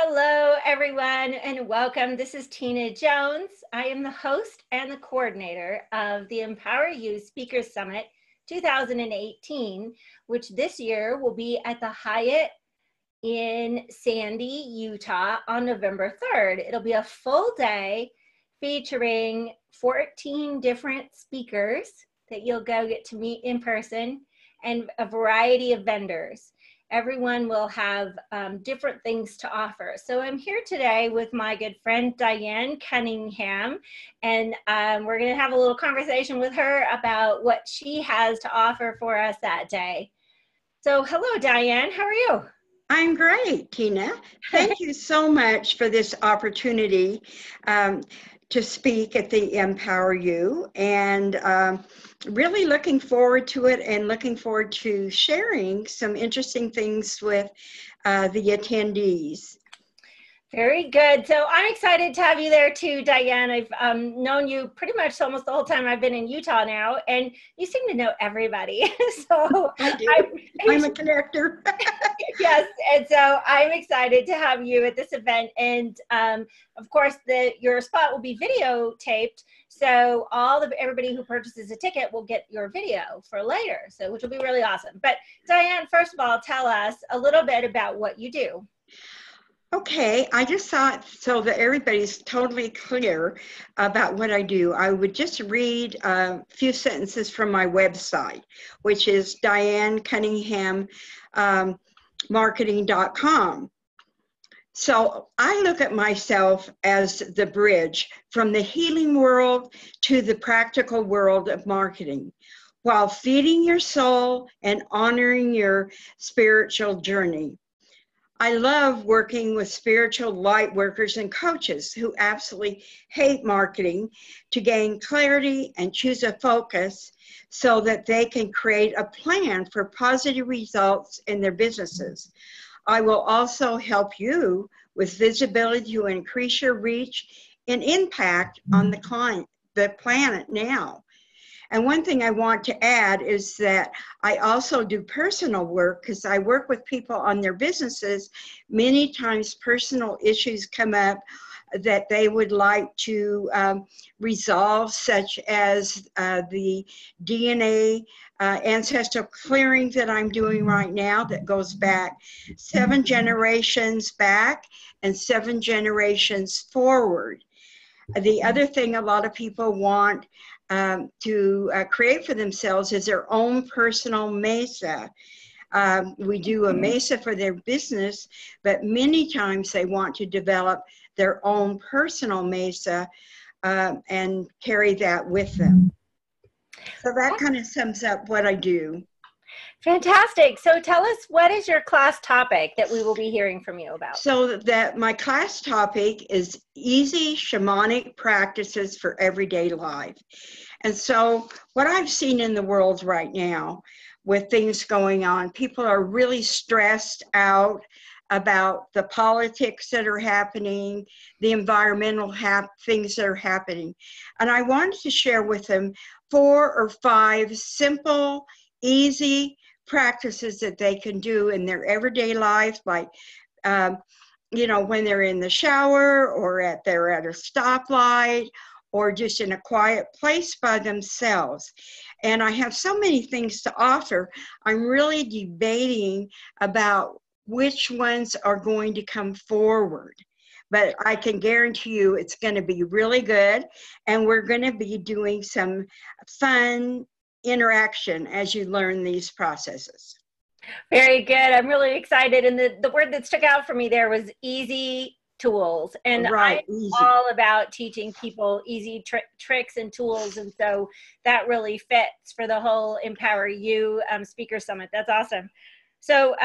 Hello, everyone, and welcome. This is Tina Jones. I am the host and the coordinator of the Empower You Speakers Summit 2018, which this year will be at the Hyatt in Sandy, Utah on November 3rd. It'll be a full day featuring 14 different speakers that you'll go get to meet in person and a variety of vendors. Everyone will have different things to offer. So I'm here today with my good friend, Diane Cunningham, and we're gonna have a little conversation with her about what she has to offer for us that day. So hello, Diane, how are you? I'm great, Tina. Thank you so much for this opportunity to speak at the Empower You, and really looking forward to it and looking forward to sharing some interesting things with the attendees. Very good. So I'm excited to have you there too, Diane. I've known you pretty much almost the whole time I've been in Utah now, and you seem to know everybody. So I do. I'm a connector. Yes, and so I'm excited to have you at this event. And of course, your spot will be videotaped, so everybody who purchases a ticket will get your video for later. So which will be really awesome. But Diane, first of all, tell us a little bit about what you do. Okay, I just thought so that everybody's totally clear about what I do. I would just read a few sentences from my website, which is Diane Cunningham marketing.com. So I look at myself as the bridge from the healing world to the practical world of marketing, while feeding your soul and honoring your spiritual journey. I love working with spiritual light workers and coaches who absolutely hate marketing to gain clarity and choose a focus so that they can create a plan for positive results in their businesses. I will also help you with visibility to increase your reach and impact on the planet now. And one thing I want to add is that I also do personal work because I work with people on their businesses. Many times personal issues come up that they would like to resolve, such as the DNA ancestral clearing that I'm doing right now that goes back 7 generations back and 7 generations forward. The other thing a lot of people want to create for themselves is their own personal mesa. We do a mesa for their business, but many times they want to develop their own personal mesa and carry that with them. So that kind of sums up what I do. Fantastic. So tell us, what is your class topic that we will be hearing from you about? So that my class topic is easy shamanic practices for everyday life. And so what I've seen in the world right now with things going on, people are really stressed out about the politics that are happening, the environmental things that are happening. And I wanted to share with them 4 or 5 simple, easy practices that they can do in their everyday life, like when they're in the shower or they're at a stoplight or just in a quiet place by themselves. And I have so many things to offer. I'm really debating about which ones are going to come forward. But I can guarantee you it's going to be really good. And we're going to be doing some fun interaction as you learn these processes. Very good. I'm really excited. And the word that stuck out for me there was easy tools. And right, I'm all about teaching people easy tricks and tools. And so that really fits for the whole Empower You Speaker Summit. That's awesome. So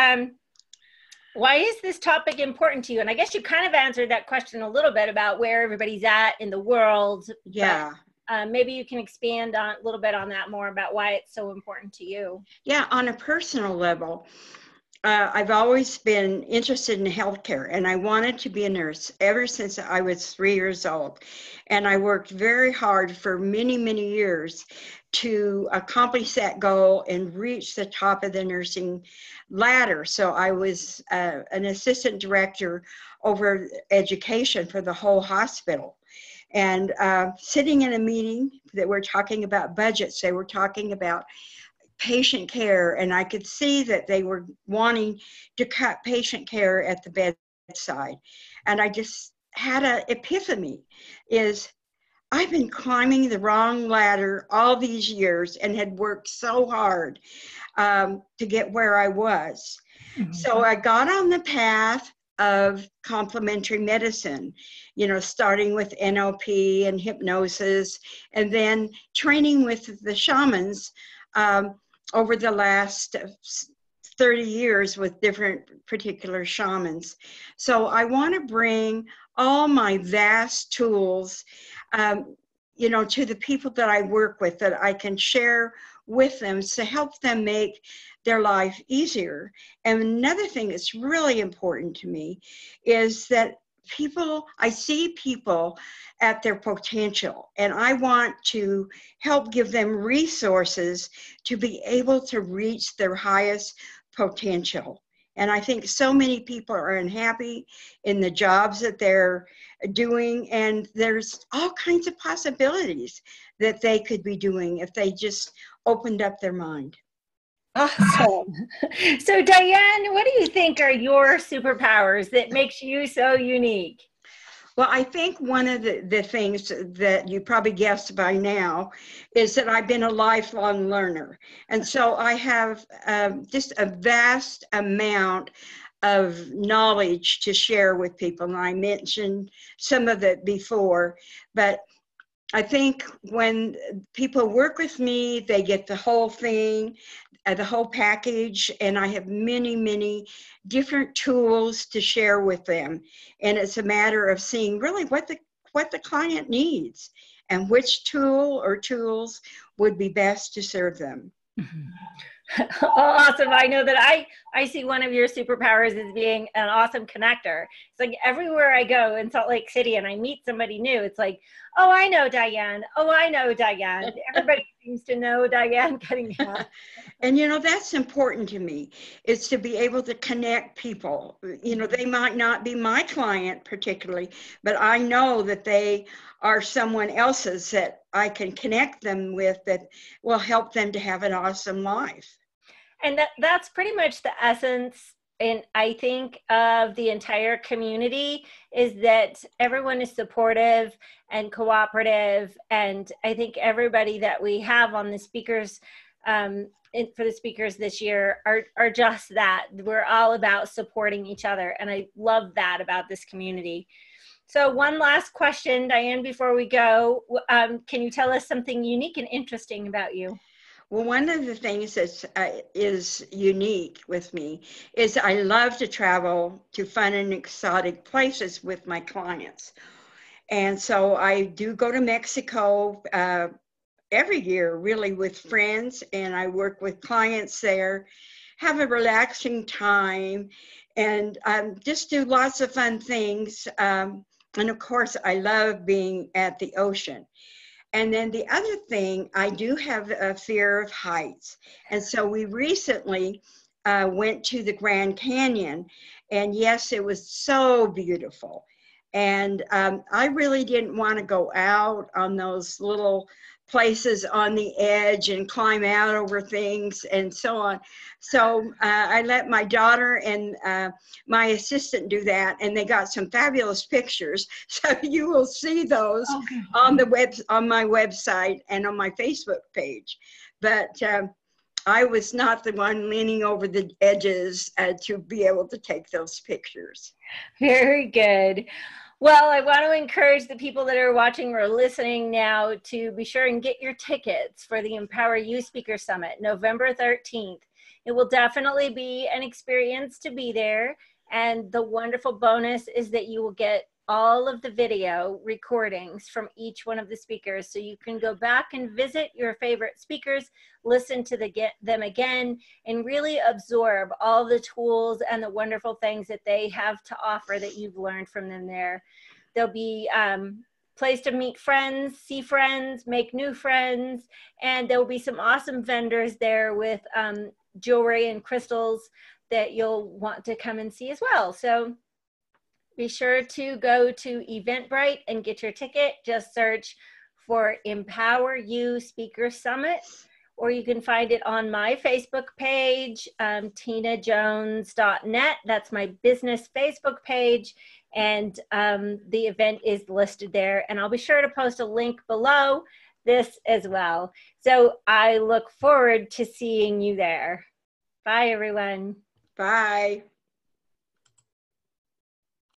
why is this topic important to you? And I guess you kind of answered that question a little bit about where everybody's at in the world. Yeah. But, maybe you can expand on a little bit on that more about why it's so important to you. Yeah, on a personal level, I've always been interested in healthcare, and I wanted to be a nurse ever since I was 3 years old. And I worked very hard for many, many years to accomplish that goal and reach the top of the nursing ladder. So I was an assistant director over education for the whole hospital. And sitting in a meeting that we're talking about budgets, they were talking about patient care, and I could see that they were wanting to cut patient care at the bedside. And I just had an epiphany, is I've been climbing the wrong ladder all these years and had worked so hard to get where I was. Mm-hmm. So I got on the path of complementary medicine, you know, starting with NLP and hypnosis, and then training with the shamans over the last 30 years with different particular shamans. So I want to bring all my vast tools, you know, to the people that I work with, that I can share with them to help them make their life easier. And another thing that's really important to me is that I see people at their potential, and I want to help give them resources to be able to reach their highest potential. And I think so many people are unhappy in the jobs that they're doing, and there's all kinds of possibilities that they could be doing if they just opened up their mind. Awesome. So Diane, what do you think are your superpowers that makes you so unique? Well, I think one of the things that you probably guessed by now is that I've been a lifelong learner. And so I have just a vast amount of knowledge to share with people. And I mentioned some of it before, but I think when people work with me, they get the whole thing, the whole package, and I have many, many different tools to share with them. And it's a matter of seeing really what the client needs and which tool or tools would be best to serve them. Mm-hmm. Awesome. I know that I see one of your superpowers as being an awesome connector. It's like everywhere I go in Salt Lake City and I meet somebody new, it's like, oh, I know Diane. Oh, I know Diane. Everybody seems to know Diane Cunningham. And, you know, that's important to me, is to be able to connect people. You know, they might not be my client particularly, but I know that they are someone else's that I can connect them with that will help them to have an awesome life. And that's pretty much the essence, and I think, of the entire community, is that everyone is supportive and cooperative. And I think everybody that we have on the speakers, for the speakers this year are just that. We're all about supporting each other. And I love that about this community. So one last question, Diane, before we go, can you tell us something unique and interesting about you? Well, one of the things that is unique with me is I love to travel to fun and exotic places with my clients. And so I do go to Mexico every year, really, with friends, and I work with clients there, have a relaxing time, and just do lots of fun things. And of course, I love being at the ocean. And then the other thing, I do have a fear of heights. And so we recently went to the Grand Canyon, and yes, it was so beautiful. And I really didn't want to go out on those little places on the edge and climb out over things and so on. So I let my daughter and my assistant do that, and they got some fabulous pictures. So you will see those on my website and on my Facebook page. But I was not the one leaning over the edges to be able to take those pictures. Very good. Well, I want to encourage the people that are watching or listening now to be sure and get your tickets for the Empower You Speaker Summit, November 13th. It will definitely be an experience to be there. And the wonderful bonus is that you will get all of the video recordings from each one of the speakers. So you can go back and visit your favorite speakers, listen to them again, and really absorb all the tools and the wonderful things that they have to offer that you've learned from them there. There'll be place to meet friends, see friends, make new friends, and there will be some awesome vendors there with jewelry and crystals that you'll want to come and see as well. So be sure to go to Eventbrite and get your ticket. Just search for Empower You Speaker Summit, or you can find it on my Facebook page, tinajones.net. That's my business Facebook page. And the event is listed there. And I'll be sure to post a link below this as well. So I look forward to seeing you there. Bye, everyone. Bye.